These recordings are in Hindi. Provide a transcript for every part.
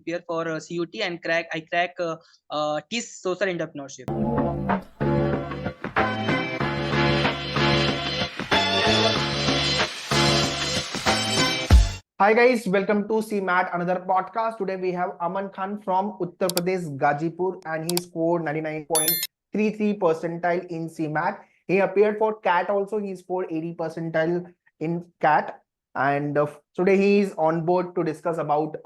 prepare for CUT and crack TIS social entrepreneurship. Hi guys, welcome to CMAT, another podcast. Today we have Aman Khan from Uttar Pradesh, Gazipur, and he scored 99.33 percentile in CMAT. He appeared for CAT also. He scored 80 percentile in CAT, and today he is on board to discuss about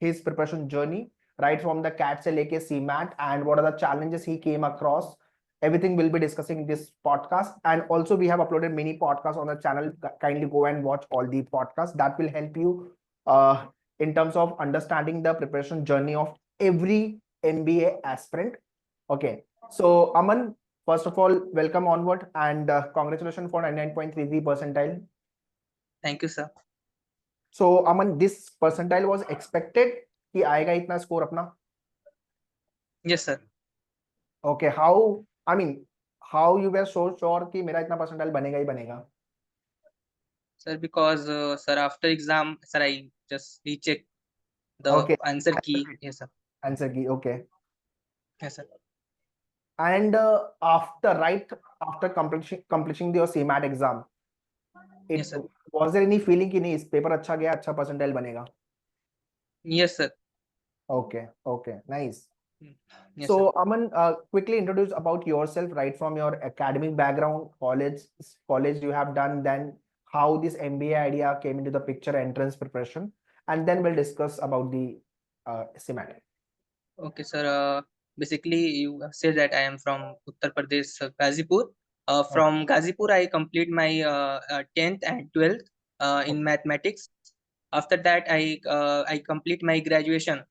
his preparation journey, right from the CAT se leke CMAT, and what are the challenges he came across. Everything we'll be discussing in this podcast, and also we have uploaded many podcasts on the channel. Kindly go and watch all the podcasts. That will help you in terms of understanding the preparation journey of every MBA aspirant. Okay, so Aman, first of all, welcome onward, and congratulations for 99.33 percentile. Thank you, sir. So Aman, this percentile was expected कि आएगा इतना score अपना? Yes, sir. Okay, how you were so sure कि मेरा इतना percentile बनेगा ही बनेगा? Sir, because sir, after exam, sir, I just recheck the Okay, answer key. Yes, sir. answer key. Okay, Yes, sir. and after completing your CMAT exam, Yes, sir. was there any feeling कि नहीं इस पेपर अच्छा गया, अच्छा percentile बनेगा? Yes, sir. Okay, nice. Yes, So sir. Aman, quickly introduce about yourself, right from your academic background, college you have done, then how this MBA idea came into the picture, entrance preparation, and then we'll discuss about the CMAT. Okay, sir. Basically, you have said that I am from Uttar Pradesh, Gazipur. From Gazipur, I complete my 10th and 12th in mathematics. After that, I complete my graduation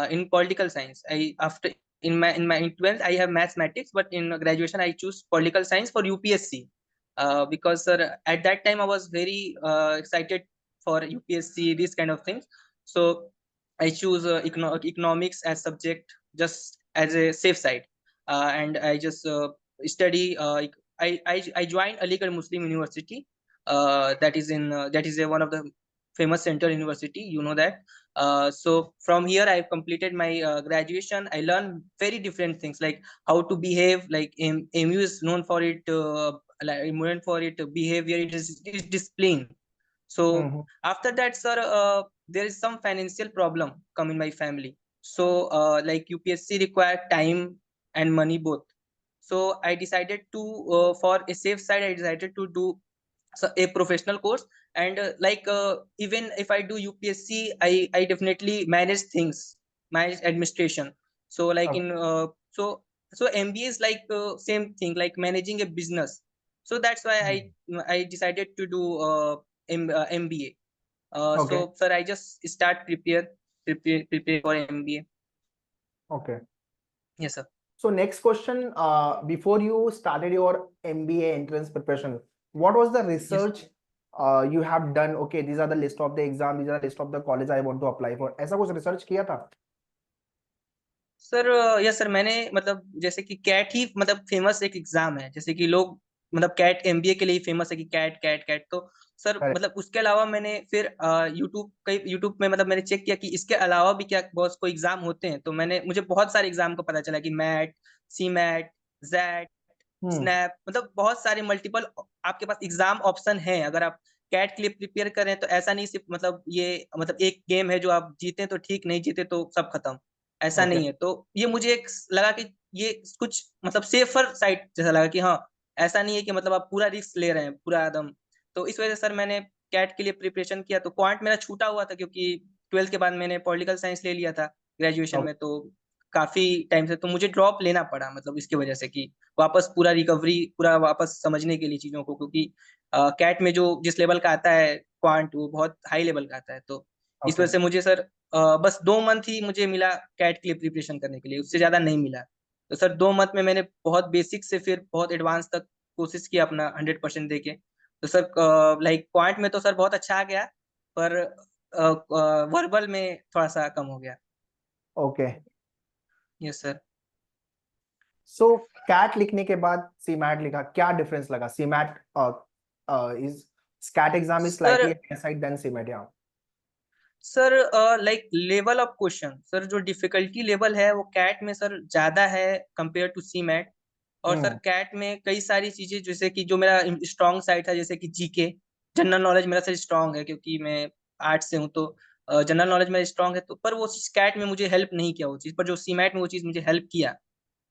in political science. In 12th I have mathematics, but in graduation I choose political science for UPSC. Because sir, at that time I was very excited for UPSC, these kind of things. So I choose economics as subject just as a safe side, and I just study. I joined Aligarh Muslim University. That is one of the famous center university. You know that. So from here I completed my graduation. I learned very different things like how to behave. Like MU is known for behavior. It is discipline. So after that, sir, there is some financial problem come in my family. So like UPSC require time and money both. So I decided to for a safe side, I decided to do a professional course. And even if I do UPSC, I definitely manage things, manage administration. So like in so MBA is like same thing, like managing a business. So that's why I decided to do MBA. So sir, I just start prepare for MBA. Okay. Yes, sir. So next question, before you started your MBA entrance preparation, what was the research you have done? Okay, these are the list of the exam, these are the list of the college I want to apply for. ऐसा कुछ research किया था? सर यस सर, मैंने मतलब जैसे कि कैट ही मतलब फेमस एक एग्जाम है, जैसे कि लोग मतलब कैट एमबीए के लिए फेमस है कि कैट कैट कैट। तो सर मतलब उसके अलावा मैंने फिर यूट्यूब में मतलब मैंने चेक किया कि इसके अलावा भी क्या बहुत कोई एग्जाम होते हैं। तो मुझे बहुत सारे एग्जाम का पता चला कि मैट, सी मैट, जैट, स्नैप, मतलब बहुत सारे मल्टीपल आपके पास एग्जाम ऑप्शन है। अगर आप कैट के लिए प्रिपेयर करें तो ऐसा नहीं सिर्फ मतलब ये मतलब एक गेम है जो आप जीते तो ठीक, नहीं जीते तो सब खत्म, ऐसा नहीं है। तो ये मुझे एक लगा कि ये कुछ मतलब सेफर साइड जैसा लगा कि हाँ, ऐसा नहीं है कि मतलब आप पूरा रिस्क ले रहे हैं पूरा एकदम। तो इस वजह से सर मैंने कैट के लिए प्रिपरेशन किया। तो क्वांट मेरा छूटा हुआ था क्योंकि 12th के बाद मैंने पॉलिटिकल साइंस ले लिया था ग्रेजुएशन में। तो काफी टाइम से तो मुझे ड्रॉप लेना पड़ा मतलब इसकी वजह से कि वापस पूरा रिकवरी पूरा वापस समझने के लिए चीजों को, क्योंकि कैट में जो जिस लेवल का आता है क्वांट वो बहुत हाई लेवल का आता है। तो इस वजह से मुझे सर बस 2 मंथ ही मुझे मिला कैट के लिए प्रिपरेशन करने के लिए, उससे ज्यादा नहीं मिला। तो सर 2 मंथ में मैंने बहुत बेसिक से फिर बहुत एडवांस तक कोशिश किया अपना 100% देके। तो सर लाइक क्वांट में तो सर बहुत अच्छा आ गया, पर वर्बल में थोड़ा सा कम हो गया। Okay, yes sir. So CAT लिखने के बाद सीमैट लिखा, क्या डिफरेंस लगा? CMAT is CAT exam is sir slightly higher side than CMAT. या sir like level of question sir, जो डिफिकल्टी लेवल है वो कैट में सर ज्यादा है कंपेयर टू सी मैट। और सर हम्म। कैट में कई सारी चीजें, जैसे कि जो मेरा स्ट्रॉन्ग साइड था, जैसे कि जीके, जनरल नॉलेज मेरा सर स्ट्रॉन्ग है क्योंकि मैं आर्ट्स से हूँ, तो जनरल नॉलेज मेरा स्ट्रॉन्ग है। तो पर वो चीज कैट में मुझे हेल्प नहीं किया वो चीज, पर जो सी मैट में वो चीज मुझे हेल्प किया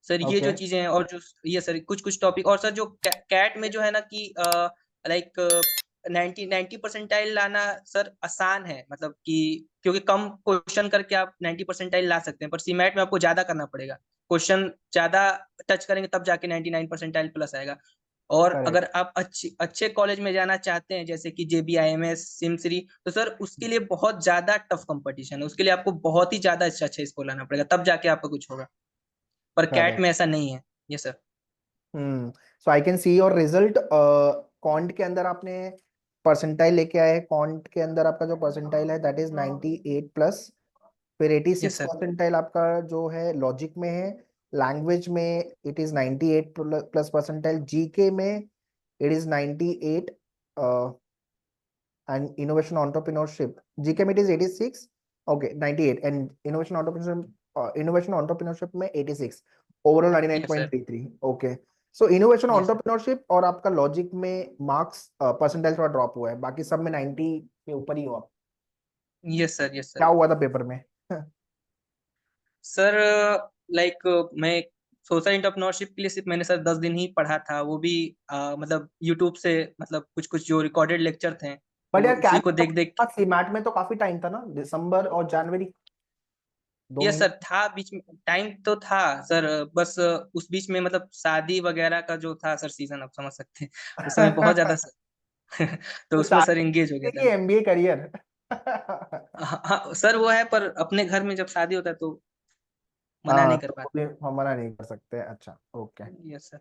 सर। ये ओके। जो चीजें हैं, और जो ये सर कुछ कुछ टॉपिक, और सर जो कैट में जो है ना कि लाइक 90 परसेंटाइल लाना सर आसान है, मतलब कि क्योंकि कम क्वेश्चन करके आप 90 परसेंटाइल ला सकते हैं, पर सीमेट में आपको ज्यादा करना पड़ेगा। क्वेश्चन ज्यादा टच करेंगे तब जाके 99 परसेंटाइल प्लस आएगा। और अगर करेक्ट। आप अच्छे अच्छे कॉलेज में जाना चाहते हैं, जैसे कि JBIMS सिमसरी, तो सर उसके लिए बहुत ज्यादा टफ कंपटीशन है, उसके लिए आपको बहुत ही ज्यादा अच्छा अच्छा स्कोर लाना पड़ेगा, तब जाके आपका कुछ होगा। पर कैट करेक्ट। में ऐसा नहीं है। ये sir. So I can see your result. Can't के अंदर आपने परसेंटाइल लेके आए, कॉन्ट के अंदर आपका जो परसेंटाइल है दैट इज 98 प्लस। फिर यस 86 सर। परसेंटाइल आपका जो है लॉजिक में है। लैंग्वेज में it is 98 plus percentile. GK में it is 98। And innovation entrepreneurship GK में it is 86। Okay 98 and innovation entrepreneurship में 86। Overall yes sir. 99.33। Okay. So innovation yes sir. Entrepreneurship और आपका लॉजिक में मार्क्स परसेंटाइल थोड़ा ड्रॉप हुआ है, बाकी सब में 90 के ऊपर ही हो आप। Yes sir. यस क्या सर। हुआ था पेपर में? सर लाइक मैं सोशल एंटरप्रेन्योरशिप के लिए सिर्फ मैंने सर 10 दिन ही पढ़ा था, वो भी मतलब यूट्यूब से, मतलब कुछ कुछ जो रिकॉर्डेड लेक्चर थे बट वो यार उसी कैट को देख देख। सीमैट में तो काफी टाइम था ना, दिसंबर और जनवरी, दो ये महीने सर था बीच में, टाइम तो था सर, बस उस बीच में मतलब शादी वगैरह का जो था सर सीजन, आप समझ सकते हैं, उस समय बहुत ज्यादा तो तो उसमें सर शादी एंगेज हो गया की था। MBA career. हाँ हाँ सर, वो है, पर अपने घर में जब शादी होता है तो मना हाँ नहीं कर तो पाते। भी हम मना नहीं कर सकते। अच्छा okay. Yes sir.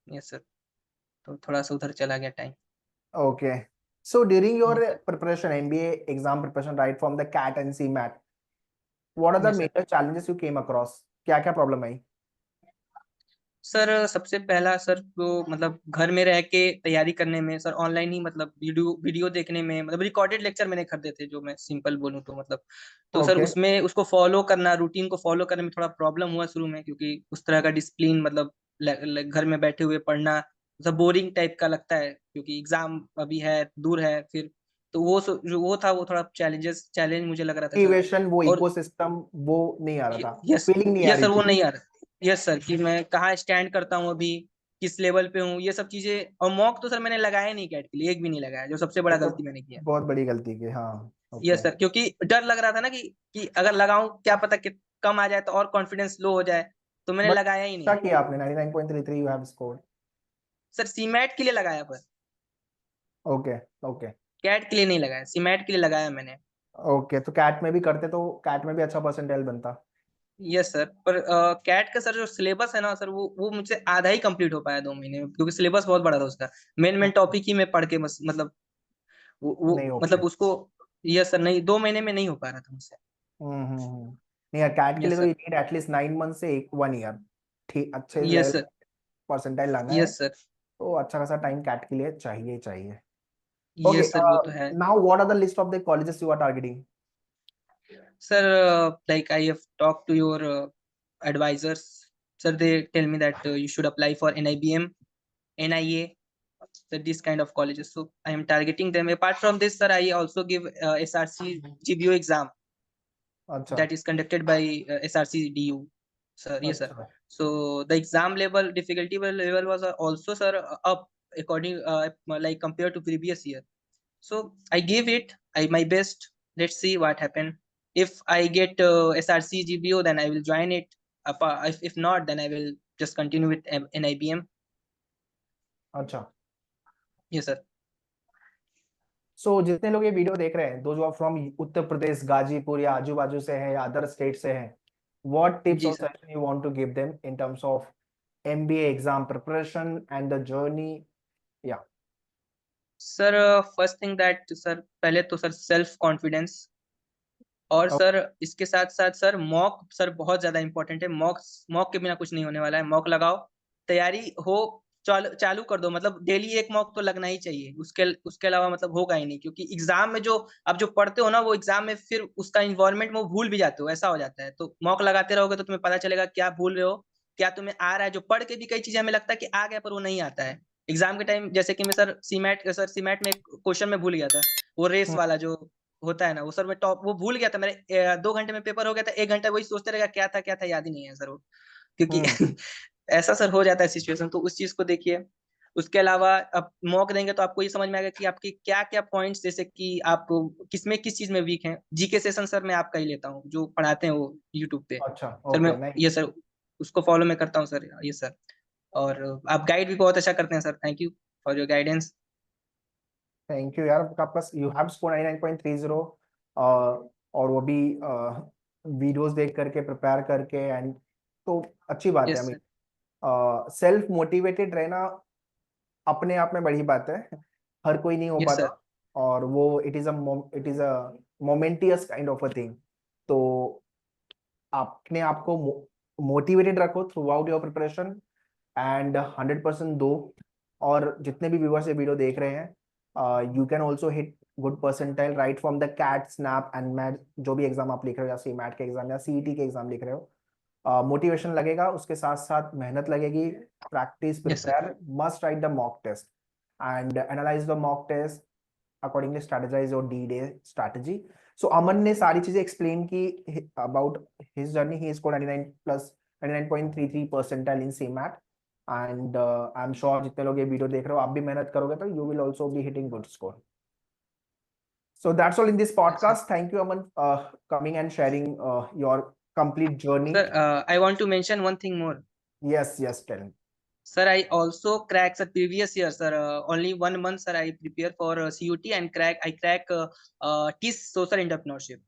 Yes sir. तो थोड़ा सा उधर चला गया time. Okay. So during your preparation, MBA exam preparation, right from the CAT and CMAT, what are the yes sir. major challenges you came across? क्या क्या प्रॉब्लम आई? सर सबसे पहला सर, तो मतलब घर में रह के तैयारी करने में सर, ऑनलाइन ही मतलब वीडियो वीडियो देखने में, मतलब रिकॉर्डेड लेक्चर मैंने खरीदे थे, जो मैं सिंपल बोलूँ तो मतलब, तो सर ओके। उसमें उसको फॉलो करना, रूटीन को फॉलो करने में थोड़ा प्रॉब्लम हुआ शुरू में, क्योंकि उस तरह का डिसिप्लिन मतलब घर में बैठे हुए पढ़ना मतलब बोरिंग टाइप का लगता है, क्योंकि एग्जाम अभी है, दूर है फिर। तो वो जो वो था, वो थोड़ा चैलेंज मुझे लग रहा था सर। मोटिवेशन, वो और इकोसिस्टम, वो नहीं आ रहा था, यस। फीलिंग नहीं आ यस रही सर, वो थी। नहीं आ रहा। यस सर, कि मैं कहाँ स्टैंड करता हूँ अभी, किस लेवल पे हूँ, ये सब चीजें। और मॉक तो सर मैंने लगाया नहीं कैट के लिए, एक भी नहीं लगाया, जो सबसे ये बड़ा तो गलती मैंने किया। बहुत बड़ी गलती की। हाँ। ओके। यस सर, क्योंकि डर लग रहा था ना कि अगर लगाऊं, क्या पता कि कम आ जाए तो और कॉन्फिडेंस लो हो जाए, तो मैंने बट लगाया ही अच्छा नहीं। किया आपने, 99.33 you have scored. Sir CMAT के लिए लगाया, पर ओके। ओके। कैट के लिए नहीं लगाया, सीमैट के लिए लगाया मैंने। ओके तो कैट में भी करते तो कैट में भी अच्छा परसेंटाइल बनता। यस सर, पर कैट का सर जो सिलेबस है ना सर, वो मुझसे आधा ही कंप्लीट हो पाया 2 महीने में, क्योंकि सिलेबस बहुत बड़ा था उसका। मेन मेन टॉपिक ही मैं पढ़ के बस मतलब नहीं वो हो मतलब पाए। उसको। यस सर, नहीं 2 महीने में नहीं हो पा रहा था मुझसे। नहीं यार, कैट के लिए यस तो सर। ये नीड एटलीस्ट 9 मंथ से 1 ईयर, ठीक अच्छे यस लेवल सर। परसेंटाइल लाना है। Yes sir. तो अच्छा खासा टाइम कैट के लिए चाहिए ही चाहिए। ओके। यस सर, वो तो है। Now what are the list of the colleges you are targeting? Sir like I have talk to your advisors. Sir, they tell me that you should apply for NIBM, NIA, so this kind of colleges. So I am targeting them. Apart from this, sir, I also give SRC GBO exam अच्छा। that is conducted by SRC DU. Sir, yes, sir. अच्छा। So the exam level, difficulty level was also, sir, up according like compared to previous year. So I gave it my best. Let's see what happen. If I get SRC GBO, then I will join it. If not, then I will just continue with NIBM. अच्छा। Yes, sir. सो जितने लोग ये वीडियो देख रहे हैं, दो जो फ्रॉम उत्तर प्रदेश गाजीपुर या आजू बाजू से हैं या अदर स्टेट से हैं, व्हाट टिप्स जी और sir. Suggestion you want to give them in terms of MBA exam preparation and the journey? Yeah. Sir first thing that sir, पहले तो सर सेल्फ कॉन्फिडेंस। और सर इसके साथ साथ सर मॉक सर बहुत ज्यादा इंपॉर्टेंट है। मॉक मॉक के बिना कुछ नहीं होने वाला है। मॉक लगाओ, तैयारी हो, चालू कर दो, मतलब डेली एक मॉक तो लगना ही चाहिए, उसके अलावा मतलब होगा ही नहीं, क्योंकि एग्जाम में जो आप जो पढ़ते हो ना, वो एग्जाम में फिर उसका इन्वायरमेंट में वो भूल भी जाते हो, ऐसा हो जाता है। तो मॉक लगाते रहोगे तो तुम्हें पता चलेगा क्या भूल रहे हो, क्या तुम्हें आ रहा है। जो पढ़ के भी कई चीजें हमें लगता है कि आ गया, पर वो नहीं आता है एग्जाम के टाइम। जैसे कि मैं सीमैट में क्वेश्चन में भूल गया था, वो रेस हम्म, वाला जो होता है ना, वो सर मैं टॉप वो भूल गया था मेरे। 2 घंटे में पेपर हो गया था, 1 घंटा वही सोचते रहेगा क्या था, याद ही नहीं है सर वो, क्योंकि हम्म, ऐसा सर हो जाता है सिचुएशन। तो उस चीज को देखिए। उसके अलावा अब मॉक देंगे तो आपको ये समझ में आएगा कि आपकी क्या क्या पॉइंट्स, जैसे कि आप किसमें किस चीज में वीक हैं। जीके सेशन सर मैं आपका ही लेता हूँ, जो पढ़ाते हैं वो यूट्यूब पे। अच्छा, सर मैं ओके, नहीं, ये सर उसको फॉलो मैं करता हूँ सर, ये सर। और आप गाइड भी बहुत अच्छा करते हैं sir, thank you for your guidance. Thank you यार। आपका यू हैव स्कोर 99.30, और वो भी वीडियोस देख करके, प्रिपेयर करके, एंड तो अच्छी बात है। Yes I sir. Mean self motivated रहना अपने आप में बड़ी बात है, हर कोई नहीं हो यस पाता। सर। और वो it is a momentous kind of a thing. तो अपने आप को मोटिवेटेड रखो throughout your preparation, and 100% दो। और जितने भी व्यूअर्स ये वीडियो देख रहे हैं, you can also hit good percentile right from the CAT, SNAP and MAT, जो भी एग्जाम आप लिख रहे हो, या सी मैट के एग्जाम या सीईटी के एग्जाम लिख रहे हो। मोटिवेशन लगेगा, उसके साथ साथ मेहनत लगेगी, practice, yes sir. Prepare, must write the mock test and analyse the mock test, accordingly strategise your D day strategy. So Aman ने सारी चीजें एक्सप्लेन की about his journey. He score 99 plus 99.33 percentile in CMAT, and I am sure जितने लोग ये वीडियो देख रहे हो, आप भी मेहनत करोगे तो you will also be hitting good score. So that's all in this yes sir. podcast. Thank you, Aman, coming and sharing your complete journey. Sir I want to mention one thing more. Yes, yes, tell me. Sir, I also crack sir previous year, sir. Only 1 month, sir. I prepare for CUT and crack TIS social entrepreneurship.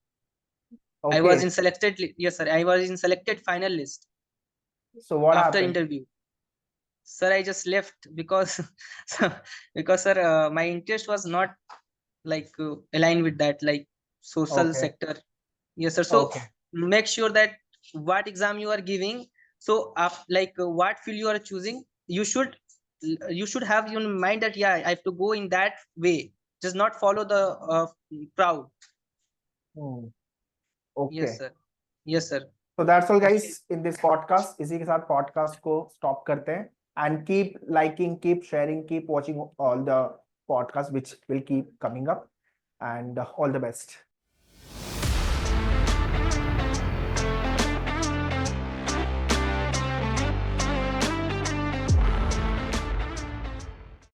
I was Okay. in selected. Yes, sir. I was in selected final list So what after happened? interview. Sir, I just left because because sir, my interest was not like aligned with that, like social Okay. sector. Yes, sir. So Okay. make sure that what exam you are giving, so like what field you are choosing, you should have in mind that yeah, I have to go in that way. Just not follow the crowd. Hmm. Yes, Okay. sir. Yes, sir. So that's all, Actually, guys, in this podcast. इसी के साथ podcast को stop करते हैं. And keep liking, keep sharing, keep watching all the podcasts which will keep coming up. And all the best.